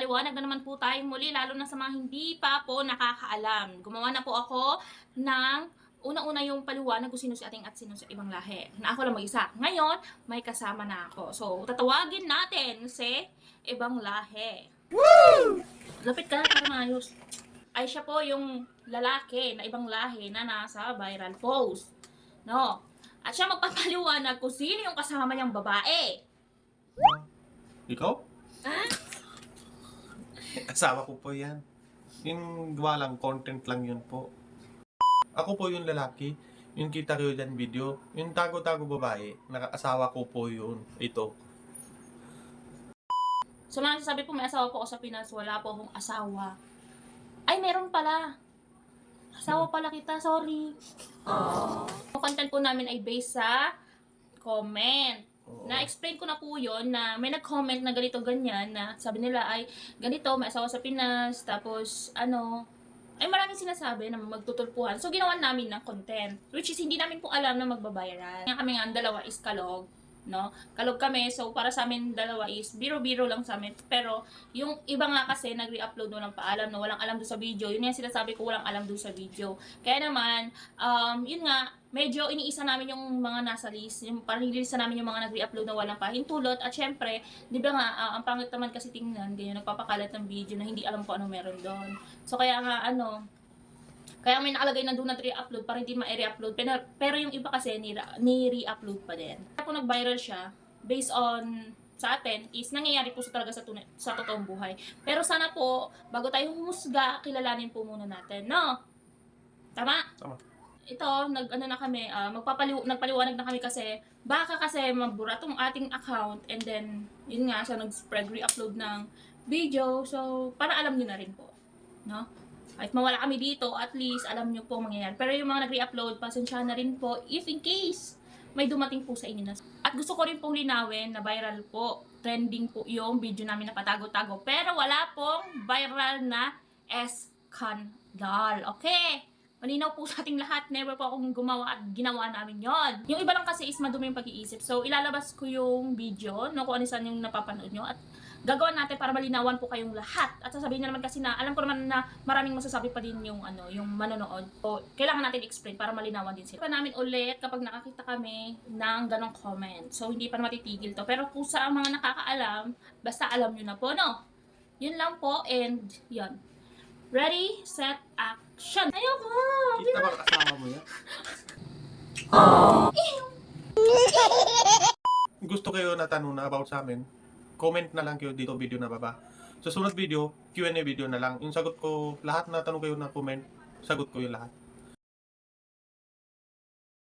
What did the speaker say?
magpapaliwanag na naman po tayong muli, lalo na sa mga hindi pa po nakakaalam. Gumawa na po ako ng una-una yung paliwanag kung sino si ating at sino sa ibang lahi. Na ako lang mag-isa. Ngayon, may kasama na ako. So, tatawagin natin si ibang lahi. Woo! Lapit ka na para maayos. Ay siya po yung lalaki na ibang lahi na nasa viral post. No? At siya magpapaliwanag kung sino yung kasama niyang babae. Ikaw? Asawa ko po yan. Yung gawa lang, content lang yun po. Ako po yung lalaki. Yung kita ko dyan video. Yung tago-tago babae. Nakaasawa ko po yun. Ito. So mga sabi po may asawa po ako sa Pinas, wala po akong asawa. Ay, meron pala. Asawa pala kita, sorry. Yung content po namin ay based sa comment. Na-explain ko na po yun na may nag-comment na ganito ganyan na sabi nila ay ganito, may asawa sa Pinas, tapos ay maraming sinasabi na magtutulpuhan. So ginawa namin ng content, which is hindi namin po alam na magbabayaran. Kami nga ang dalawa is kalog, no? Kalog kami, so para sa amin dalawa is biro-biro lang sa amin. Pero yung iba nga kasi nag-re-upload walang paalam, no? Walang alam doon sa video. Yun yung sinasabi ko, walang alam doon sa video. Kaya naman, yun nga, medyo iniisa namin yung mga nasa list, yung parang nililista namin yung mga nag-re-upload na walang pahintulot. At syempre, di ba nga, ang pangit naman kasi tingnan, ganyan, nagpapakalat ng video na hindi alam ko ano meron doon. So kaya nga, kaya may nakalagay na do not re-upload para hindi ma-re-upload. Pero yung iba kasi, ni-re-upload pa din. Kung nag-viral siya, based on sa atin, is nangyayari po talaga sa totoong buhay. Pero sana po, bago tayo humusga, kilalanin po muna natin, no? Tama? Tama. Ito, nagpaliwanag na kami kasi baka kasi mabura tong ating account and then yun nga siya nag-spread re-upload ng video, so para alam niyo na rin po, no? Kahit mawala kami dito, at least alam niyo po mangyayari. Pero yung mga nag-re-upload, pasensya na rin po if in case may dumating po sa inyo na. At gusto ko rin pong linawin na viral po, trending po yung video namin na patago-tago, pero wala pong viral na skandal, okay? Malinaw po sa ating lahat, never po akong gumawa at ginawa namin yon. Yung iba lang kasi is madumi yung pag-iisip. So, ilalabas ko yung video, no, kung ano saan yung napapanood nyo. At gagawin natin para malinawan po kayong lahat. At sasabihin nyo naman kasi na, alam ko naman na maraming masasabi pa din yung, yung manonood. So, kailangan natin explain para malinawan din sila. Pa namin ulit kapag nakakita kami ng ganong comment. So, hindi pa matitigil to. Pero kung sa mga nakakaalam, basta alam nyo na po, no? Yun lang po, and yun. Ready, set, action! Ayoko! Kita ba kasama mo yan? Gusto kayo na tanong na about sa amin, comment na lang kayo dito video na baba. Sa sunod video, Q&A video na lang. Yung sagot ko, lahat na tanong kayo na comment, sagot ko yung lahat.